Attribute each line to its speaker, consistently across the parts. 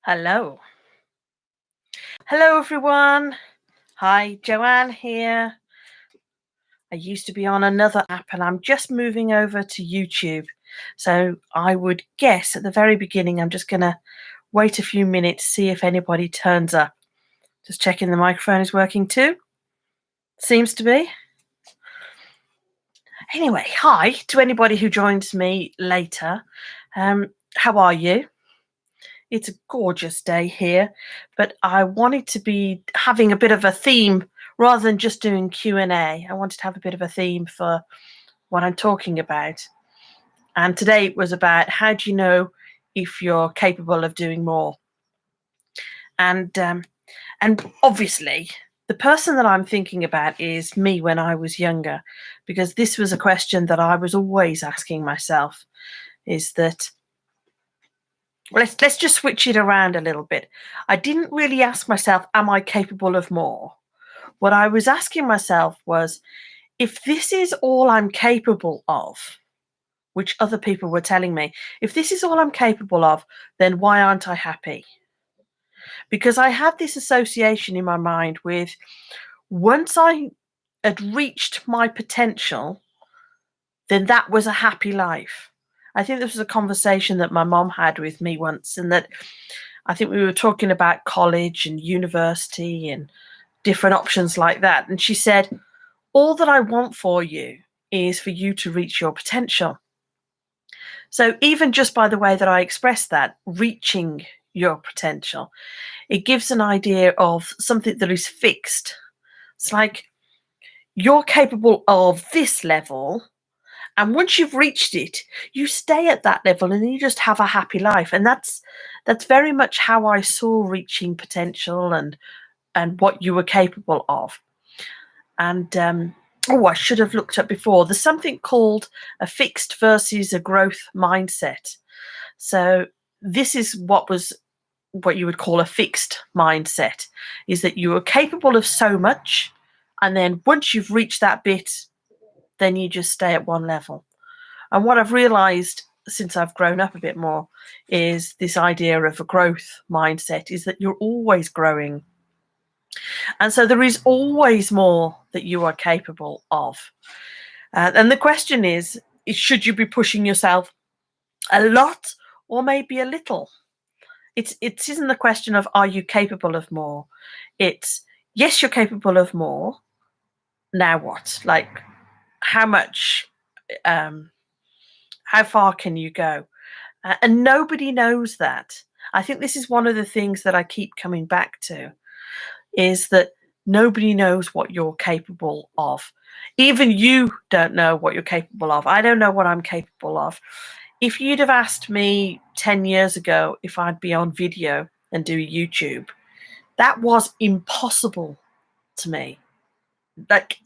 Speaker 1: Hello. Hello, everyone. Hi, Joanne here. I used to be on another app and I'm just moving over to YouTube. So I would guess at the very beginning, I'm just going to wait a few minutes, see if anybody turns up. Just checking the microphone is working too. Seems to be. Anyway, hi to anybody who joins me later. How are you? It's a gorgeous day here, but I wanted to be having a bit of a theme rather than just doing Q&A. I wanted to have a bit of a theme for what I'm talking about. And today it was about how do you know if you're capable of doing more? And obviously, the person that I'm thinking about is me when I was younger, because this was a question that I was always asking myself, is that let's just switch it around a little bit. I didn't really ask myself, am I capable of more? What I was asking myself was, if this is all I'm capable of, which other people were telling me, if this is all I'm capable of, then why aren't I happy? Because I had this association in my mind with, once I had reached my potential, then that was a happy life. I think this was a conversation that my mom had with me once, and that I think we were talking about college and university and different options like that. And she said, all that I want for you is for you to reach your potential. So even just by the way that I express that, reaching your potential, it gives an idea of something that is fixed. It's like you're capable of this level, and once you've reached it, you stay at that level and you just have a happy life. And that's very much how I saw reaching potential and what you were capable of. And I should have looked up before. There's something called a fixed versus a growth mindset. So this is what you would call a fixed mindset, is that you are capable of so much, and then once you've reached that bit, then you just stay at one level. And what I've realized since I've grown up a bit more is this idea of a growth mindset, is that you're always growing. And so there is always more that you are capable of. And the question is, should you be pushing yourself a lot or maybe a little? It isn't the question of, are you capable of more? It's, yes, you're capable of more. Now what? Like, how much? How far can you go? And nobody knows that. I think this is one of the things that I keep coming back to, is that nobody knows what you're capable of. Even you don't know what you're capable of. I don't know what I'm capable of. If you'd have asked me 10 years ago if I'd be on video and do YouTube, that was impossible to me. Like,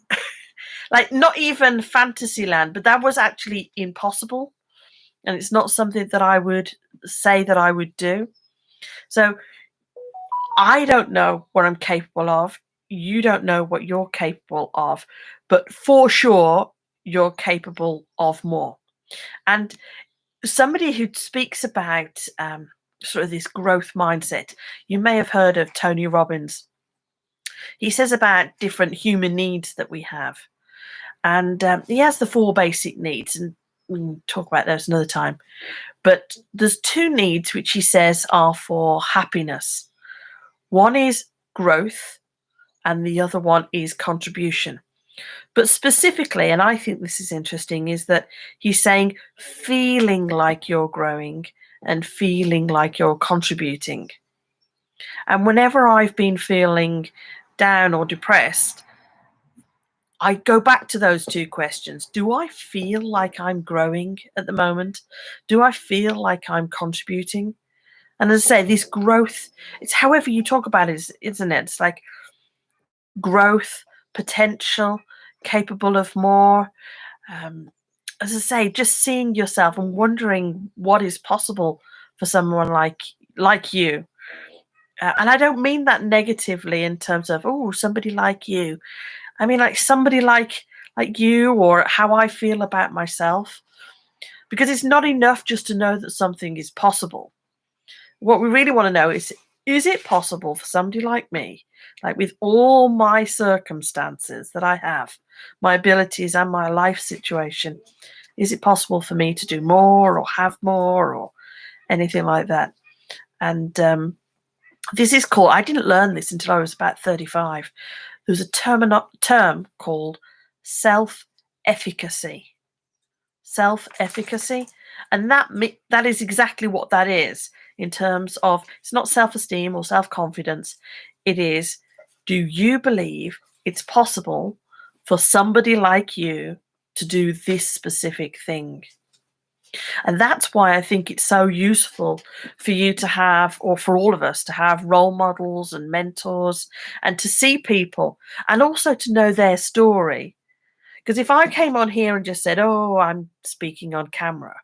Speaker 1: like not even fantasy land, but that was actually impossible. And it's not something that I would say that I would do. So I don't know what I'm capable of. You don't know what you're capable of, but for sure, you're capable of more. And somebody who speaks about sort of this growth mindset, you may have heard of Tony Robbins. He says about different human needs that we have. And he has the 4 basic needs, and we can talk about those another time. But there's 2 needs which he says are for happiness. One is growth, and the other one is contribution. But specifically, and I think this is interesting, is that he's saying feeling like you're growing and feeling like you're contributing. And whenever I've been feeling down or depressed, I go back to those 2 questions. Do I feel like I'm growing at the moment? Do I feel like I'm contributing? And as I say, this growth, it's however you talk about it, isn't it? It's like growth, potential, capable of more. As I say, just seeing yourself and wondering what is possible for someone like you. And I don't mean that negatively in terms of, oh, somebody like you. I mean, like somebody like you, or how I feel about myself. Because it's not enough just to know that something is possible. What we really want to know is it possible for somebody like me, like with all my circumstances that I have, my abilities and my life situation, is it possible for me to do more or have more or anything like that? And this is called, I didn't learn this until I was about 35. There was a term called self-efficacy. Self-efficacy. And that is exactly what that is in terms of, it's not self-esteem or self-confidence. It is, do you believe it's possible for somebody like you to do this specific thing? And that's why I think it's so useful for you to have, or for all of us to have, role models and mentors, and to see people and also to know their story. Because if I came on here and just said, oh, I'm speaking on camera,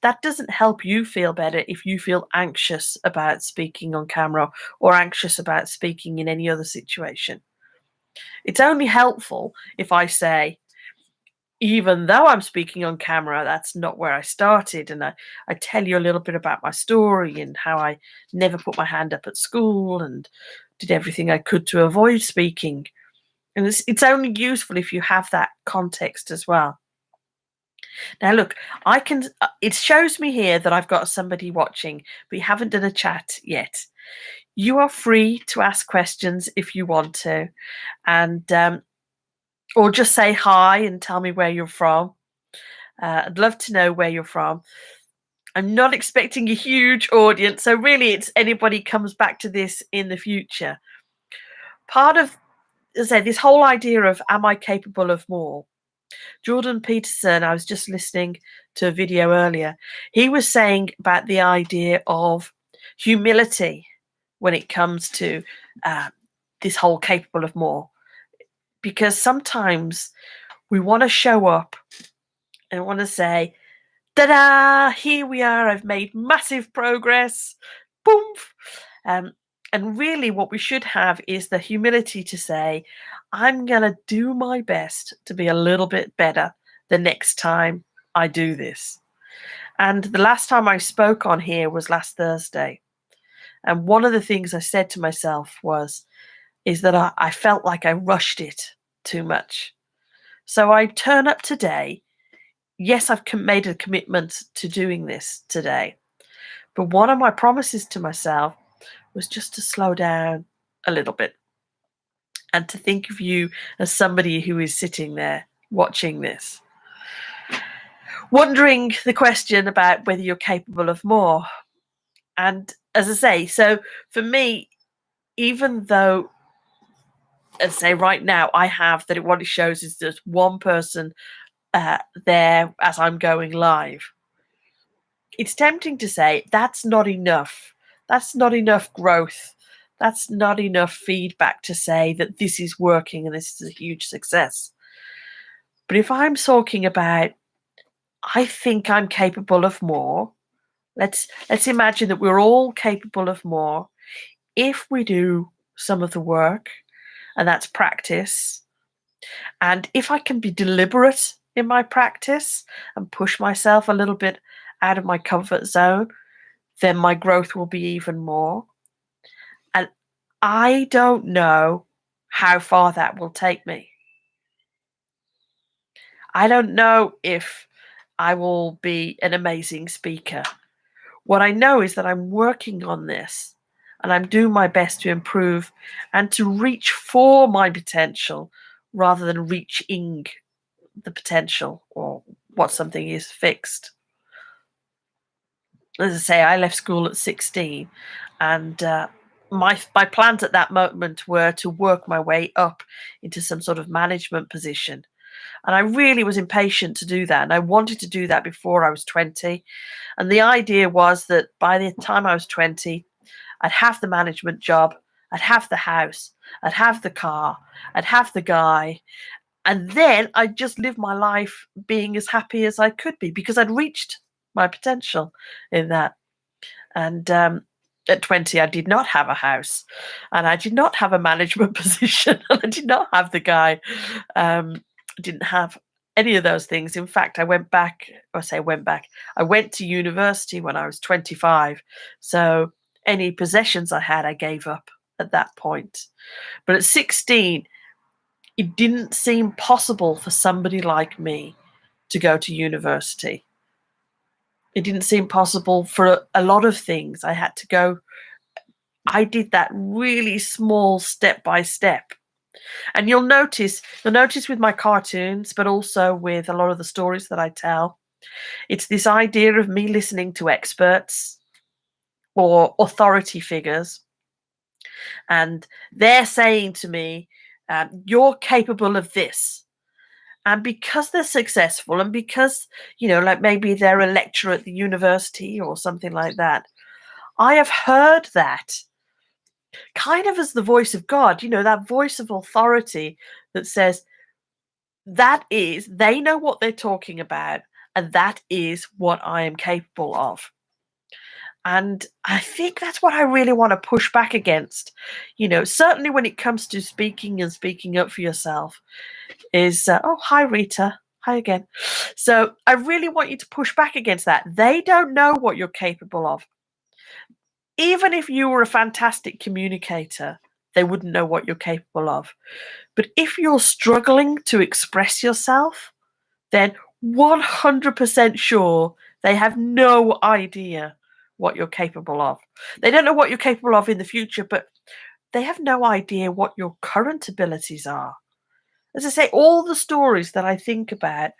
Speaker 1: that doesn't help you feel better if you feel anxious about speaking on camera or anxious about speaking in any other situation. It's only helpful if I say, even though I'm speaking on camera, that's not where I started. And I tell you a little bit about my story and how I never put my hand up at school and did everything I could to avoid speaking. And it's only useful if you have that context as well. Now, look, it shows me here that I've got somebody watching, but you haven't done a chat yet. You are free to ask questions if you want to, and or just say hi and tell me where you're from. I'd love to know where you're from. I'm not expecting a huge audience, so really it's anybody comes back to this in the future. Part of, as I say, this whole idea of am I capable of more? Jordan Peterson, I was just listening to a video earlier, he was saying about the idea of humility when it comes to this whole capable of more. Because sometimes we want to show up and want to say, ta-da, here we are, I've made massive progress, boom. And really what we should have is the humility to say, I'm going to do my best to be a little bit better the next time I do this. And the last time I spoke on here was last Thursday. And one of the things I said to myself is that I felt like I rushed it too much. So I turn up today. Yes, I've made a commitment to doing this today. But one of my promises to myself was just to slow down a little bit and to think of you as somebody who is sitting there watching this, wondering the question about whether you're capable of more. And as I say, so for me, even though, as I say, right now I have that what it shows is there's one person there as I'm going live, it's tempting to say that's not enough. That's not enough growth. That's not enough feedback to say that this is working and this is a huge success. But if I'm talking about, I think I'm capable of more, let's imagine that we're all capable of more if we do some of the work, and that's practice. And if I can be deliberate in my practice and push myself a little bit out of my comfort zone, then my growth will be even more. And I don't know how far that will take me. I don't know if I will be an amazing speaker. What I know is that I'm working on this and I'm doing my best to improve and to reach for my potential rather than reaching the potential or what something is fixed. As I say, I left school at 16 and my plans at that moment were to work my way up into some sort of management position. And I really was impatient to do that. And I wanted to do that before I was 20. And the idea was that by the time I was 20, I'd have the management job, I'd have the house, I'd have the car, I'd have the guy. And then I'd just live my life being as happy as I could be because I'd reached my potential in that. And at 20, I did not have a house and I did not have a management position and I did not have the guy. Didn't have any of those things. In fact, I went back, I say went back, I went to university when I was 25. So any possessions I had, I gave up at that point. But at 16, it didn't seem possible for somebody like me to go to university. It didn't seem possible for a lot of things. I had to go, I did that really small step by step. And you'll notice with my cartoons, but also with a lot of the stories that I tell, it's this idea of me listening to experts or authority figures, and they're saying to me, you're capable of this. And because they're successful, and because, like maybe they're a lecturer at the university or something like that, I have heard that kind of as the voice of God, that voice of authority that says, they know what they're talking about, and that is what I am capable of. And I think that's what I really want to push back against. Certainly when it comes to speaking and speaking up for yourself is, oh, hi, Rita. Hi again. So I really want you to push back against that. They don't know what you're capable of. Even if you were a fantastic communicator, they wouldn't know what you're capable of. But if you're struggling to express yourself, then 100% sure they have no idea what you're capable of. They don't know what you're capable of in the future, but they have no idea what your current abilities are. As I say, all the stories that I think about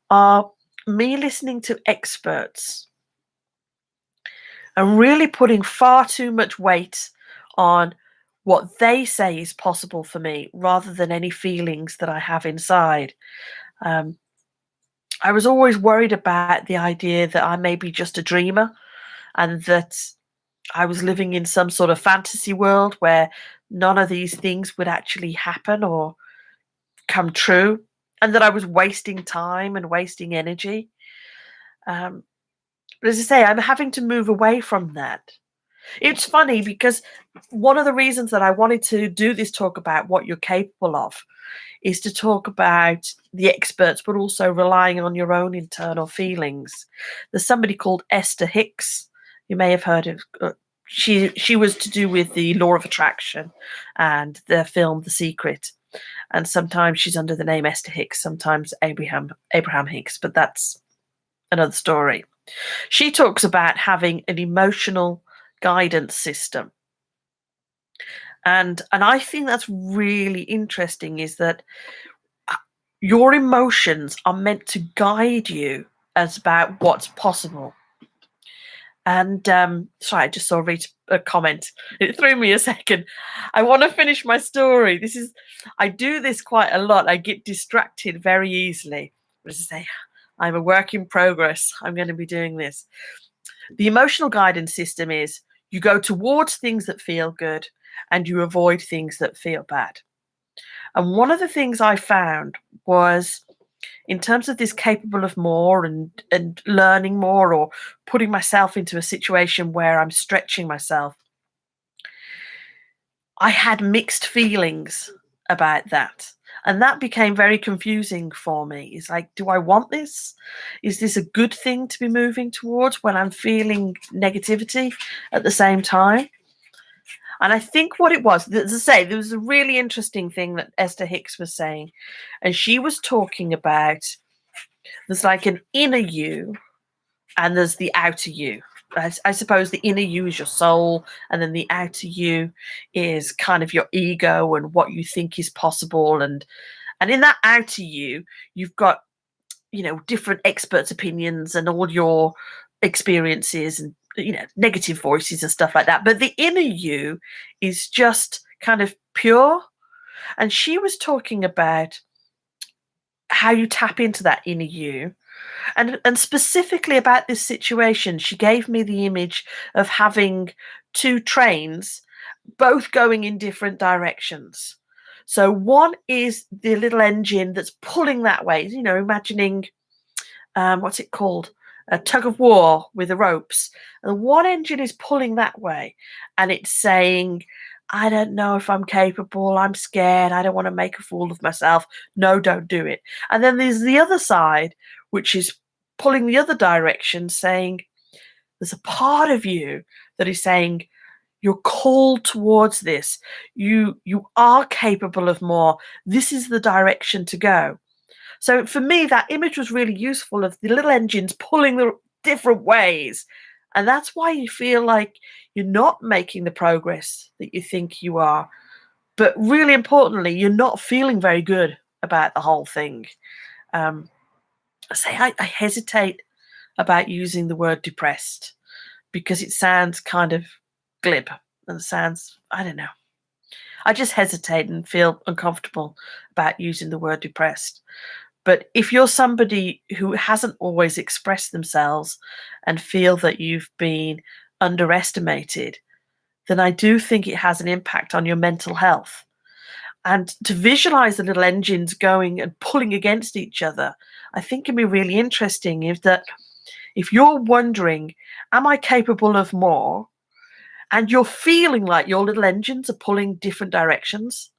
Speaker 1: are me listening to experts and really putting far too much weight on what they say is possible for me rather than any feelings that I have inside. I was always worried about the idea that I may be just a dreamer and that I was living in some sort of fantasy world where none of these things would actually happen or come true, and that I was wasting time and wasting energy. But as I say, I'm having to move away from that. It's funny because one of the reasons that I wanted to do this talk about what you're capable of is to talk about the experts, but also relying on your own internal feelings. There's somebody called Esther Hicks. You may have heard of. She was to do with the law of attraction and the film The Secret. And sometimes she's under the name Esther Hicks, sometimes Abraham Hicks, but that's another story. She talks about having an emotional guidance system. And I think that's really interesting, is that your emotions are meant to guide you as about what's possible. And sorry, I just saw a comment. It threw me a second. I want to finish my story. I do this quite a lot. I get distracted very easily. But as I say, I'm a work in progress. I'm going to be doing this. The emotional guidance system is you go towards things that feel good and you avoid things that feel bad. And one of the things I found was, in terms of this capable of more and learning more or putting myself into a situation where I'm stretching myself, I had mixed feelings about that. And that became very confusing for me. It's like, do I want this? Is this a good thing to be moving towards when I'm feeling negativity at the same time? And I think what it was, as I say, there was a really interesting thing that Esther Hicks was saying. And she was talking about, there's like an inner you and there's the outer you. I suppose the inner you is your soul, and then the outer you is kind of your ego and what you think is possible. And in that outer you, you've got, different experts' opinions and all your experiences and, negative voices and stuff like that. But the inner you is just kind of pure. And she was talking about how you tap into that inner you. And specifically about this situation, she gave me the image of having two trains, both going in different directions. So one is the little engine that's pulling that way, imagining, what's it called? A tug of war with the ropes. And one engine is pulling that way, and it's saying, I don't know if I'm capable. I'm scared. I don't want to make a fool of myself. No, don't do it. And then there's the other side, which is pulling the other direction, saying there's a part of you that is saying you're called towards this. You are capable of more. This is the direction to go. So for me, that image was really useful of the little engines pulling the different ways. And that's why you feel like you're not making the progress that you think you are. But really importantly, you're not feeling very good about the whole thing. Um, I hesitate about using the word depressed because it sounds kind of glib and sounds, I don't know. I just hesitate and feel uncomfortable about using the word depressed. But if you're somebody who hasn't always expressed themselves and feel that you've been underestimated, then I do think it has an impact on your mental health. And to visualize the little engines going and pulling against each other, I think can be really interesting. If you're wondering, am I capable of more? And you're feeling like your little engines are pulling different directions,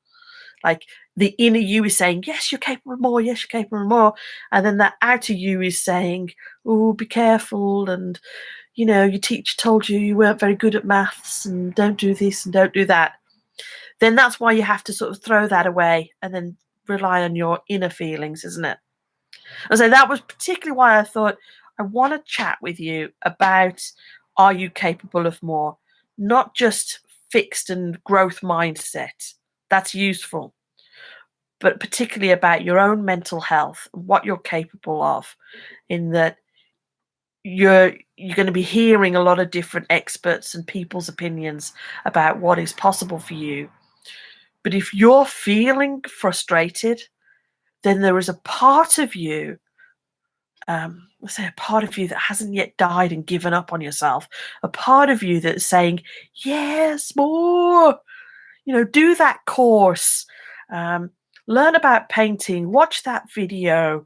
Speaker 1: like the inner you is saying, yes, you're capable of more, yes, you're capable of more. And then that outer you is saying, oh, be careful. And, your teacher told you you weren't very good at maths and don't do this and don't do that. Then that's why you have to sort of throw that away and then rely on your inner feelings, isn't it? And so that was particularly why I thought I want to chat with you about, are you capable of more? Not just fixed and growth mindset. That's useful, but particularly about your own mental health, what you're capable of, in that you're going to be hearing a lot of different experts and people's opinions about what is possible for you. But if you're feeling frustrated, then there is a part of you, let's say a part of you that hasn't yet died and given up on yourself, a part of you that's saying, yes, more, do that course, learn about painting, watch that video,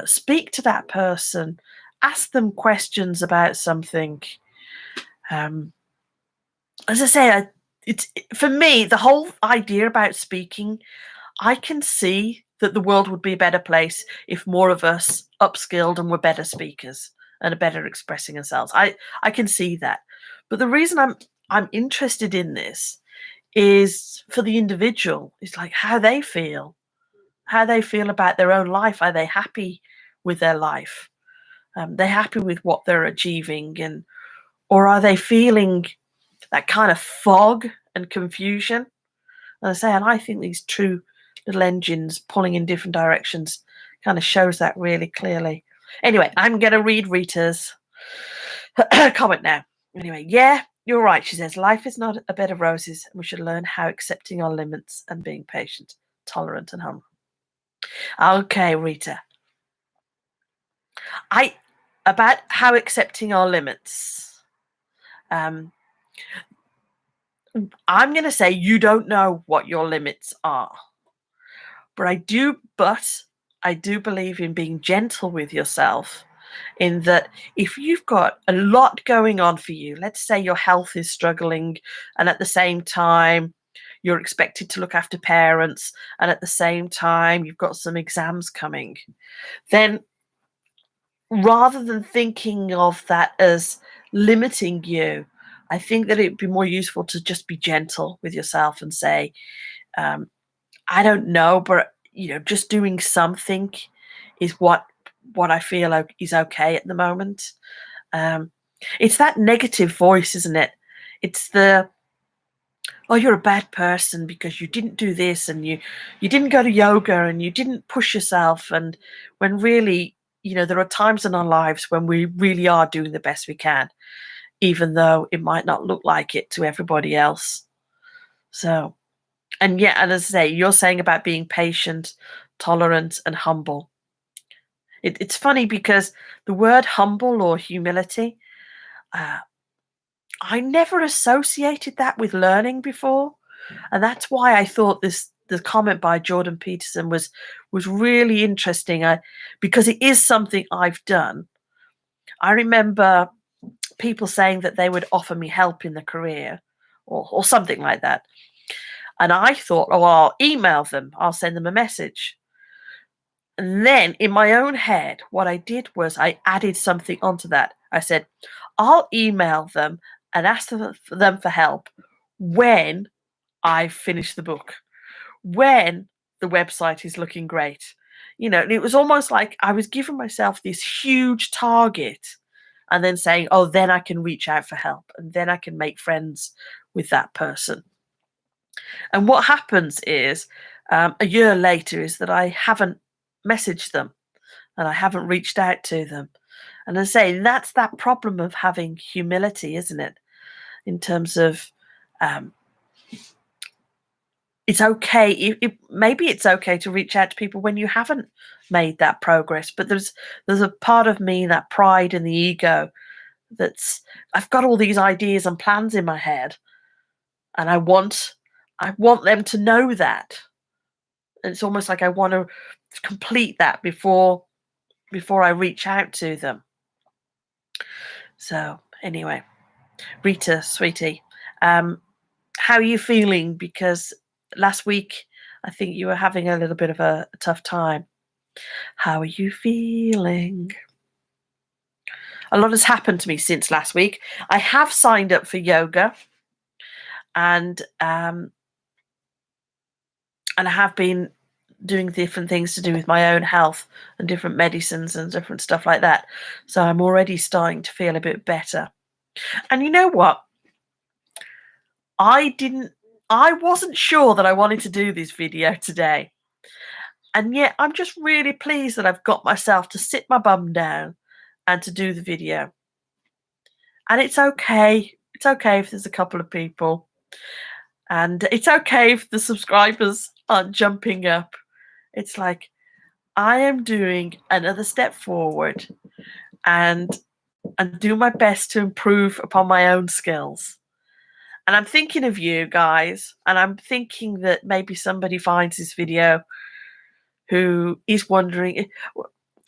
Speaker 1: speak to that person, ask them questions about something. As I say, it's for me, the whole idea about speaking, I can see that the world would be a better place if more of us upskilled and were better speakers and are better expressing ourselves. I can see that. But the reason I'm interested in this is for the individual. It's like how they feel about their own life. Are they happy with their life? They're happy with what they're achieving, or are they feeling that kind of fog and confusion? And I think these two little engines pulling in different directions kind of shows that really clearly. Anyway, I'm going to read Rita's comment now. Anyway, yeah, you're right. She says, life is not a bed of roses, and we should learn how accepting our limits and being patient, tolerant, and humble. Okay, Rita. About how accepting our limits. I'm going to say you don't know what your limits are. But I do believe in being gentle with yourself, in that if you've got a lot going on for you, let's say your health is struggling, and at the same time you're expected to look after parents, and at the same time you've got some exams coming, then rather than thinking of that as limiting you, I think that it'd be more useful to just be gentle with yourself and say, I don't know, but just doing something is what I feel is okay at the moment. It's that negative voice, isn't it? It's the, oh, you're a bad person because you didn't do this, and you didn't go to yoga, and you didn't push yourself. And when really, there are times in our lives when we really are doing the best we can, even though it might not look like it to everybody else. So, and as I say, you're saying about being patient, tolerant, and humble. It's funny because the word humble or humility, I never associated that with learning before. And that's why I thought the comment by Jordan Peterson was really interesting, because it is something I've done. I remember people saying that they would offer me help in the career or something like that. And I thought, oh, I'll email them, I'll send them a message. And then in my own head, what I did was I added something onto that. I said, I'll email them and ask them for help when I've finished the book, when the website is looking great. And it was almost like I was giving myself this huge target and then saying, oh, then I can reach out for help and then I can make friends with that person. And what happens is a year later is that I haven't messaged them and I haven't reached out to them. And I say that's that problem of having humility, isn't it? In terms of it's okay. Maybe it's okay to reach out to people when you haven't made that progress. But there's a part of me, that pride and the ego, that's I've got all these ideas and plans in my head, and I want them to know that. And it's almost like I want to complete that before I reach out to them. So anyway, Rita, sweetie, how are you feeling? Because last week I think you were having a little bit of a tough time. How are you feeling? A lot has happened to me since last week. I have signed up for yoga, and I have been doing different things to do with my own health and different medicines and different stuff like that. So I'm already starting to feel a bit better. And you know what? I wasn't sure that I wanted to do this video today. And yet I'm just really pleased that I've got myself to sit my bum down and to do the video. And it's okay. It's okay if there's a couple of people. And it's okay if the subscribers aren't jumping up. It's like I am doing another step forward and do my best to improve upon my own skills. And I'm thinking of you guys, and I'm thinking that maybe somebody finds this video who is wondering,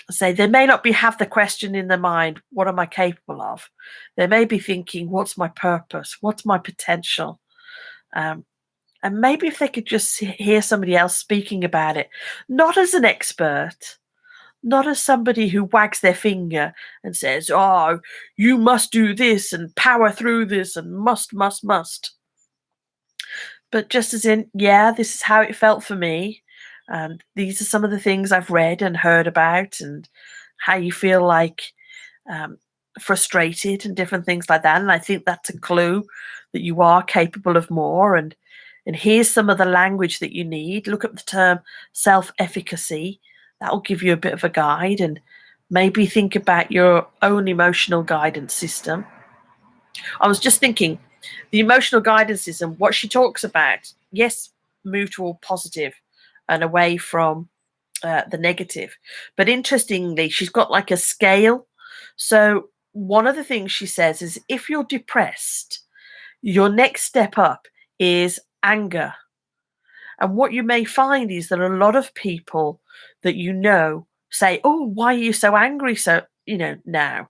Speaker 1: say they may not have the question in their mind, what am I capable of? They may be thinking, what's my purpose? What's my potential? And maybe if they could just hear somebody else speaking about it, not as an expert, not as somebody who wags their finger and says, oh, you must do this and power through this and must. But just as in, yeah, this is how it felt for me. And these are some of the things I've read and heard about and how you feel like frustrated and different things like that. And I think that's a clue that you are capable of more. And here's some of the language that you need. Look at the term self-efficacy. That will give you a bit of a guide, and maybe think about your own emotional guidance system. I was just thinking, the emotional guidance system, what she talks about, yes, move toward positive and away from the negative. But interestingly, she's got like a scale. So one of the things she says is if you're depressed, your next step up is anger. And what you may find is that a lot of people that say, oh, why are you so angry now?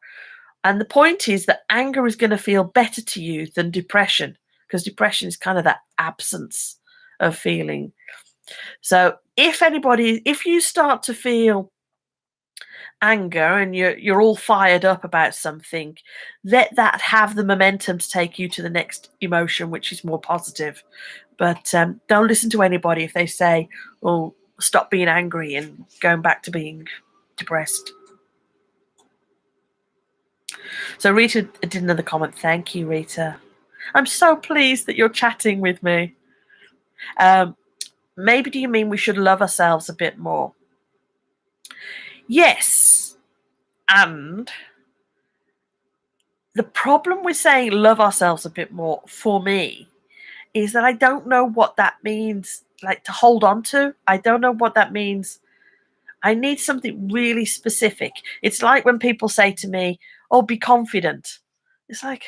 Speaker 1: And the point is that anger is going to feel better to you than depression, because depression is kind of that absence of feeling. So if you start to feel anger and you're all fired up about something, let that have the momentum to take you to the next emotion, which is more positive. But don't listen to anybody if they say, oh, stop being angry and going back to being depressed. So Rita did another comment. Thank you, Rita. I'm so pleased that you're chatting with me. Maybe do you mean we should love ourselves a bit more? Yes. And the problem with saying love ourselves a bit more, for me, is that I don't know what that means, like to hold on to. I don't know what that means. I need something really specific. It's like when people say to me, oh, be confident. It's like,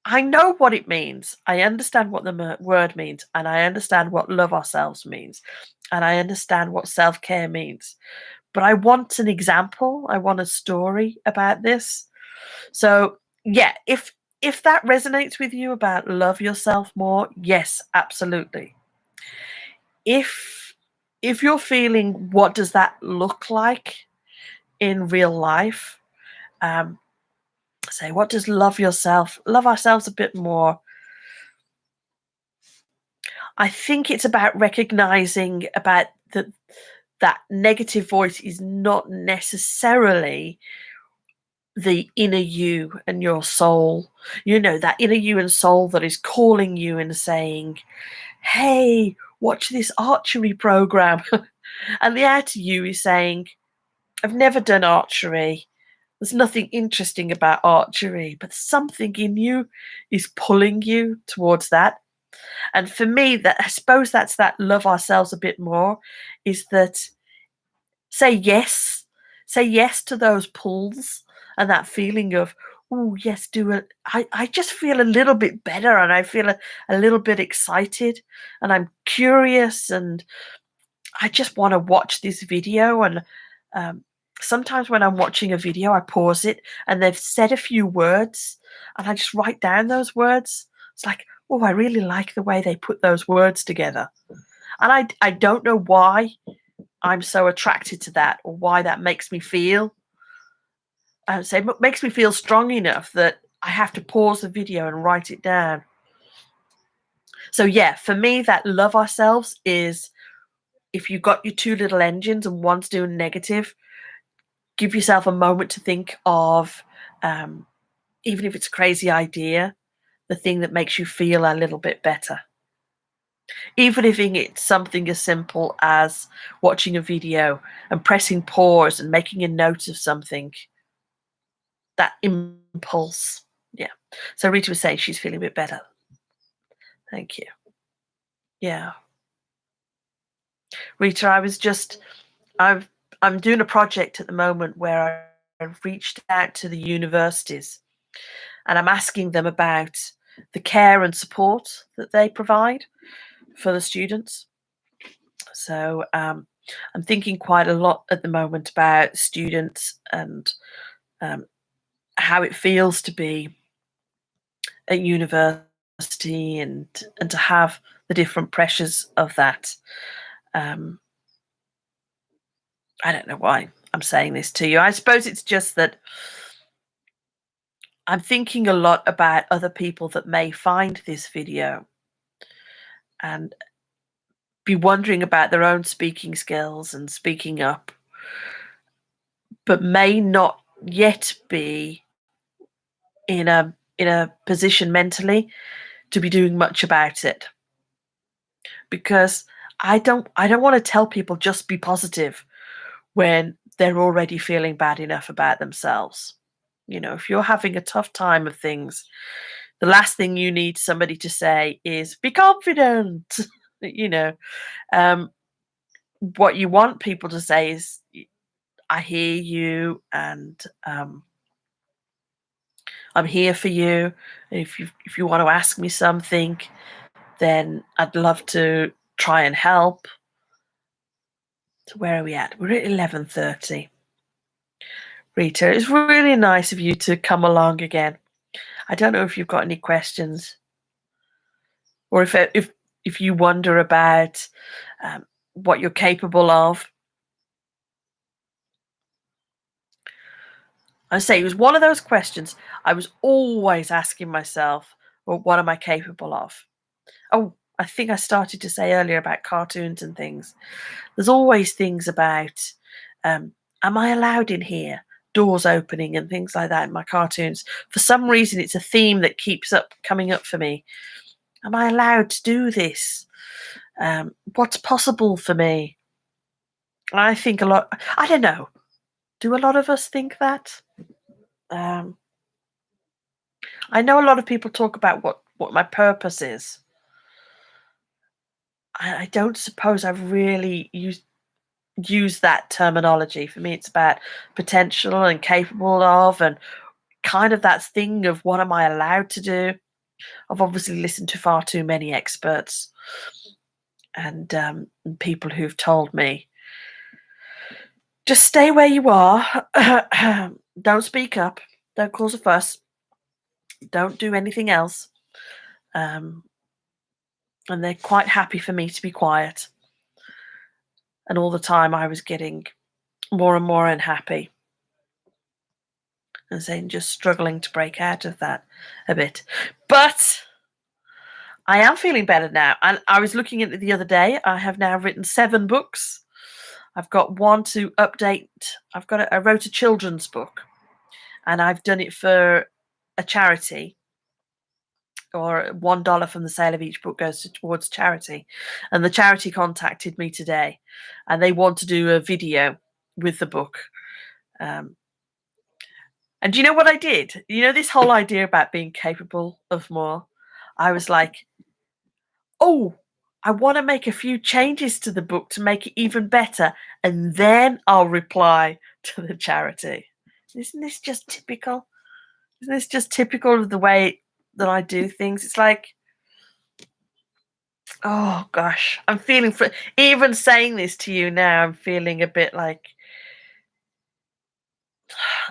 Speaker 1: I know what it means. I understand what the word means, and I understand what love ourselves means, and I understand what self-care means. But I want an example. I want a story about this. So, yeah, if if that resonates with you about love yourself more, yes, absolutely. If you're feeling what does that look like in real life, um, say what does love ourselves a bit more. I think it's about recognizing about that negative voice is not necessarily the inner you and your soul. You know, that inner you and soul that is calling you and saying, hey, watch this archery program. And the outer you is saying, I've never done archery. There's nothing interesting about archery, but something in you is pulling you towards that. And for me, that I suppose that's that love ourselves a bit more, is that say yes, say yes to those pulls and that feeling of, oh yes, do it. I just feel a little bit better and I feel a little bit excited and I'm curious and I just want to watch this video. And um, sometimes when I'm watching a video, I pause it and they've said a few words and I just write down those words. It's like, oh, I really like the way they put those words together. And I don't know why I'm so attracted to that or why that makes me feel. I would say it makes me feel strong enough that I have to pause the video and write it down. So yeah, for me, that love ourselves is if you've got your two little engines and one's doing negative, give yourself a moment to think of, um, even if it's a crazy idea, the thing that makes you feel a little bit better. Even if it's something as simple as watching a video and pressing pause and making a note of something, that impulse. Yeah. So Rita was saying she's feeling a bit better. Thank you. Yeah. Rita, I've I'm doing a project at the moment where I've reached out to the universities and I'm asking them about the care and support that they provide for the students. So I'm thinking quite a lot at the moment about students and um, how it feels to be at university and to have the different pressures of that. Um, I don't know why I'm saying this to you. I suppose it's just that I'm thinking a lot about other people that may find this video and be wondering about their own speaking skills and speaking up, but may not yet be in a position mentally to be doing much about it. Because I don't want to tell people just be positive when they're already feeling bad enough about themselves. You know, if you're having a tough time of things, the last thing you need somebody to say is be confident. you know, um, what you want people to say is, I hear you and I'm here for you. If you want to ask me something, then I'd love to try and help. So where are we at? We're at 11:30. Rita, it's really nice of you to come along again. I don't know if you've got any questions, or if you wonder about what you're capable of. I say it was one of those questions I was always asking myself, well, what am I capable of? Oh, I think I started to say earlier about cartoons and things. There's always things about, am I allowed in here? Doors opening and things like that in my cartoons. For some reason, it's a theme that keeps up coming up for me. Am I allowed to do this? What's possible for me? I think a lot. I don't know. Do a lot of us think that? Um, I know a lot of people talk about what my purpose is. I don't suppose I've really used that terminology. For me, it's about potential and capable of, and kind of that thing of what am I allowed to do. I've obviously listened to far too many experts and people who've told me just stay where you are, don't speak up, don't cause a fuss, Don't do anything else. And they're quite happy for me to be quiet. And all the time I was getting more and more unhappy and saying just struggling to break out of that a bit. But I am feeling better now. And I was looking at it the other day. I have now written 7 books. I've got one to update. I wrote a children's book, and I've done it for a charity, or $1 from the sale of each book goes towards charity. And the charity contacted me today, and they want to do a video with the book. And do you know what I did? You know, this whole idea about being capable of more. I was like, oh, I want to make a few changes to the book to make it even better, and then I'll reply to the charity. Isn't this just typical? Isn't this just typical of the way that I do things? It's like, oh gosh, I'm feeling even saying this to you now, I'm feeling a bit like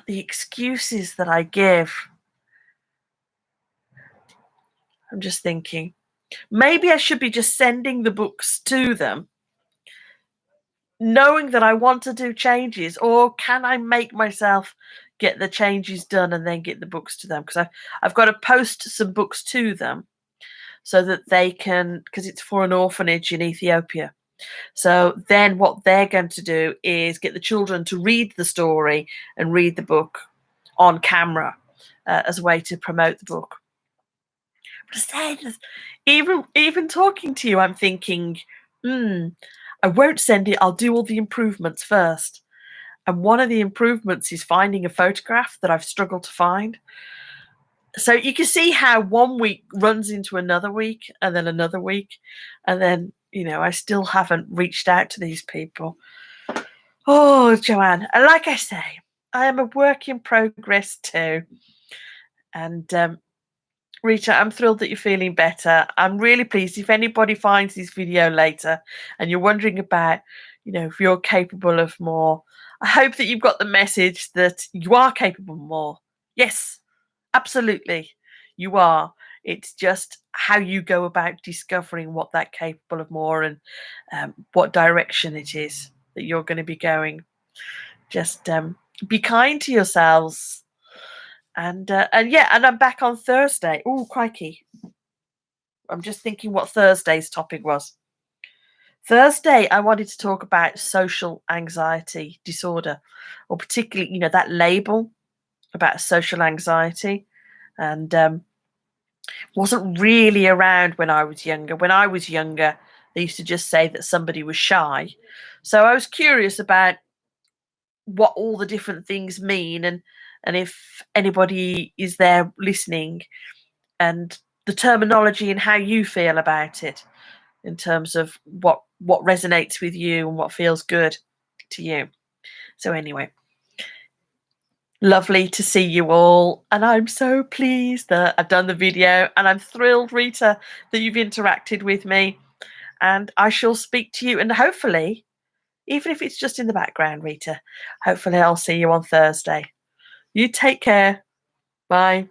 Speaker 1: the excuses that I give. I'm just thinking, maybe I should be just sending the books to them, knowing that I want to do changes, or can I make myself get the changes done and then get the books to them? Because I've got to post some books to them so that they can, because it's for an orphanage in Ethiopia. So then what they're going to do is get the children to read the story and read the book on camera as a way to promote the book. But even talking to you, I'm thinking, I won't send it. I'll do all the improvements first. And one of the improvements is finding a photograph that I've struggled to find. So you can see how one week runs into another week, and then another week, and then, I still haven't reached out to these people. Oh, Joanne, like I say, I am a work in progress too. And Rita, I'm thrilled that you're feeling better. I'm really pleased. If anybody finds this video later and you're wondering about, if you're capable of more, I hope that you've got the message that you are capable of more. Yes, absolutely, you are. It's just how you go about discovering what that capable of more and what direction it is that you're going to be going. Just be kind to yourselves. And I'm back on Thursday. Oh, crikey. I'm just thinking what Thursday's topic was. Thursday, I wanted to talk about social anxiety disorder, or particularly, that label about social anxiety. And wasn't really around when I was younger. When I was younger, they used to just say that somebody was shy. So I was curious about what all the different things mean, and if anybody is there listening, and the terminology and how you feel about it in terms of what resonates with you and what feels good to you. So anyway, lovely to see you all, and I'm so pleased that I've done the video, and I'm thrilled, Rita, that you've interacted with me, and I shall speak to you, and hopefully, even if it's just in the background, Rita, hopefully I'll see you on Thursday. You take care. Bye.